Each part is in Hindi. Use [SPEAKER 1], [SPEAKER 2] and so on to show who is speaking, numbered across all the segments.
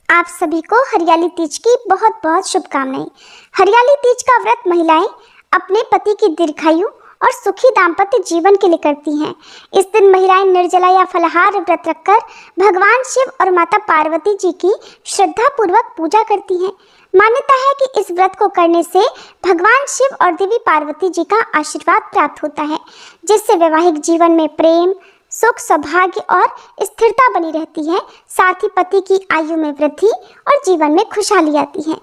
[SPEAKER 1] आप सभी को हरियाली तीज की बहुत बहुत शुभकामनाएं। हरियाली तीज का व्रत महिलाएं अपने पति की दीर्घायु और सुखी दाम्पत्य जीवन के लिए करती हैं। इस दिन महिलाएं निर्जला या फलाहार व्रत रखकर भगवान शिव और माता पार्वती जी की श्रद्धा पूर्वक पूजा करती हैं। मान्यता है कि इस व्रत को करने से भगवान शिव और देवी पार्वती जी का आशीर्वाद प्राप्त होता है, जिससे वैवाहिक जीवन में प्रेम, सुख, सौभाग्य और स्थिरता बनी रहती है। साथ ही पति की आयु में वृद्धि और जीवन में खुशहाली आती है।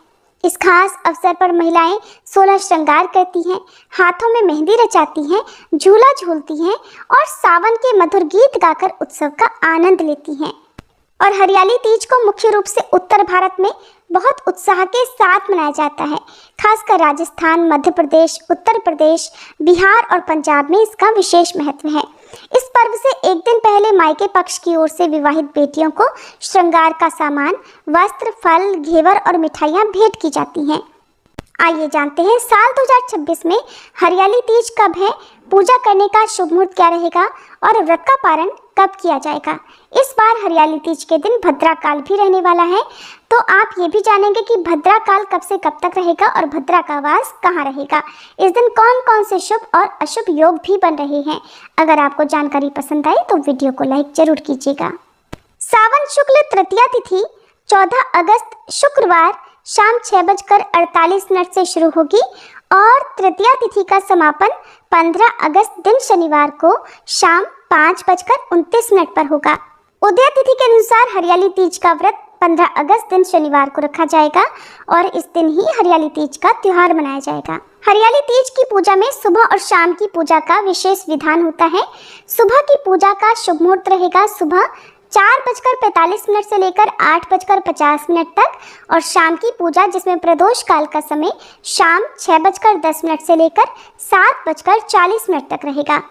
[SPEAKER 1] इस खास अवसर पर महिलाएं 16 श्रृंगार करती हैं, हाथों में मेहंदी रचाती हैं, झूला झूलती हैं और सावन के मधुर गीत गाकर उत्सव का आनंद लेती हैं। और हरियाली तीज को मुख्य रूप से उत्तर भारत में बहुत उत्साह के साथ मनाया जाता है। खासकर राजस्थान, मध्य प्रदेश, उत्तर प्रदेश, बिहार और पंजाब में इसका विशेष महत्व है। इस पर्व से एक दिन पहले मायके पक्ष की ओर से विवाहित बेटियों को श्रृंगार का सामान, वस्त्र, फल, घेवर और मिठाइयाँ भेंट की जाती हैं। आइए जानते हैं साल 2026 में हरियाली तीज कब है, पूजा करने का शुभ मुहूर्त क्या रहेगा और व्रत का पारण कब किया जाएगा। इस बार हरियाली तीज के दिन भद्रा काल भी रहने वाला है, तो आप ये भी जानेंगे कि भद्रा काल कब से कब तक रहेगा और भद्रा का वास कहाँ रहेगा। इस दिन कौन कौन से शुभ और अशुभ योग भी बन रहे हैं। अगर आपको जानकारी पसंद आई तो वीडियो को लाइक जरूर कीजिएगा। सावन शुक्ल तृतीया तिथि 14 अगस्त शुक्रवार शाम 6:48 से शुरू होगी और तृतीया तिथि का समापन 15 अगस्त दिन शनिवार को शाम 5:29 पर होगा। उदय तिथि के अनुसार हरियाली तीज का व्रत 15 अगस्त दिन शनिवार को रखा जाएगा और इस दिन ही हरियाली तीज का त्योहार मनाया जाएगा। हरियाली तीज की पूजा में सुबह और शाम की पूजा का विशेष विधान होता है। सुबह की पूजा का शुभ मुहूर्त रहेगा सुबह 4:45 से लेकर 8:50 तक और शाम की पूजा जिसमें प्रदोष काल का समय शाम 6:10 से लेकर 7:40 तक रहेगा।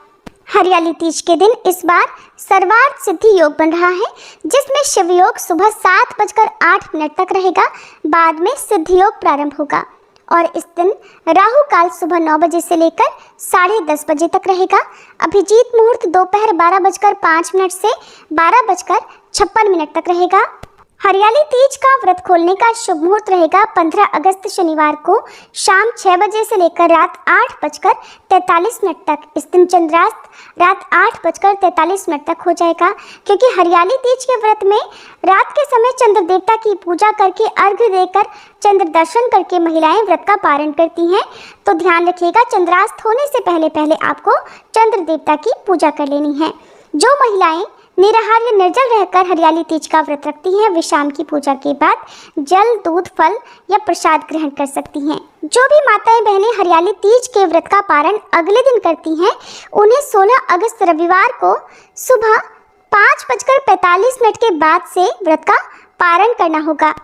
[SPEAKER 1] हरियाली तीज के दिन इस बार सर्वार्थ सिद्धि योग बन रहा है, जिसमें शिव योग सुबह 7:08 तक रहेगा। बाद में सिद्धि योग प्रारंभ होगा और इस दिन राहु काल सुबह 9 बजे से लेकर 10:30 बजे तक रहेगा। अभिजीत मुहूर्त दोपहर 12:05 से 12:56 तक रहेगा। हरियाली तीज का व्रत खोलने का शुभ मुहूर्त रहेगा 15 अगस्त शनिवार को शाम 6 बजे से लेकर रात 8:43 तक। इस दिन चंद्रास्त रात 8:43 तक हो जाएगा, क्योंकि हरियाली तीज के व्रत में रात के समय चंद्र देवता की पूजा करके अर्घ्य देकर चंद्र दर्शन करके महिलाएं व्रत का पारण करती हैं। तो ध्यान रखिएगा, चंद्रास्त होने से पहले पहले आपको चंद्र देवता की पूजा कर लेनी है। जो महिलाएं निराहार या निर्जल रहकर हरियाली तीज का व्रत रखती हैं, वे शाम की पूजा के बाद जल, दूध, फल या प्रसाद ग्रहण कर सकती हैं। जो भी माताएं बहनें हरियाली तीज के व्रत का पारण अगले दिन करती हैं, उन्हें 16 अगस्त रविवार को सुबह 5:45 के बाद से व्रत का पारण करना होगा।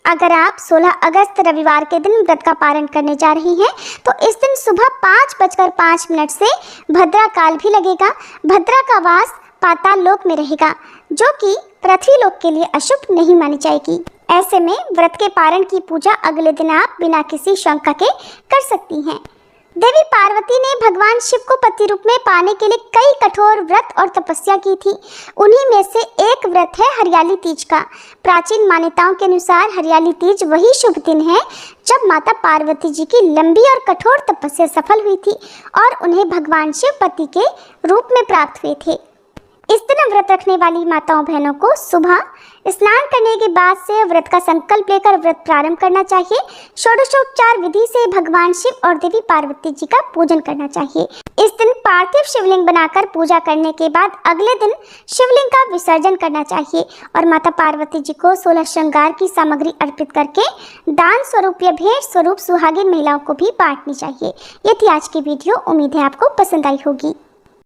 [SPEAKER 1] अगर आप 16 अगस्त रविवार के दिन व्रत का पारण करने जा रही हैं, तो इस दिन सुबह 5:05 से भद्रा काल भी लगेगा। भद्रा का वास पाताल लोक में रहेगा, जो कि पृथ्वी लोक के लिए अशुभ नहीं मानी जाएगी। ऐसे में व्रत के पारण की पूजा अगले दिन आप बिना किसी शंका के कर सकती हैं। देवी पार्वती ने भगवान शिव को पति रूप में पाने के लिए कई कठोर व्रत और तपस्या की थी। उन्हीं में से एक व्रत है हरियाली तीज का। प्राचीन मान्यताओं के अनुसार हरियाली तीज वही शुभ दिन है जब माता पार्वती जी की लंबी और कठोर तपस्या सफल हुई थी और उन्हें भगवान शिव पति के रूप में प्राप्त हुए थे। इस दिन व्रत रखने वाली माताओं बहनों को सुबह स्नान करने के बाद से व्रत का संकल्प लेकर व्रत प्रारंभ करना चाहिए। षोडशोपचार विधि से भगवान शिव और देवी पार्वती जी का पूजन करना चाहिए। इस दिन पार्थिव शिवलिंग बनाकर पूजा करने के बाद अगले दिन शिवलिंग का विसर्जन करना चाहिए और माता पार्वती जी को 16 श्रृंगार की सामग्री अर्पित करके दान स्वरूप या भेंट स्वरूप सुहागिन महिलाओं को भी बांटनी चाहिए। ये थी आज की वीडियो। उम्मीद है आपको पसंद आई होगी।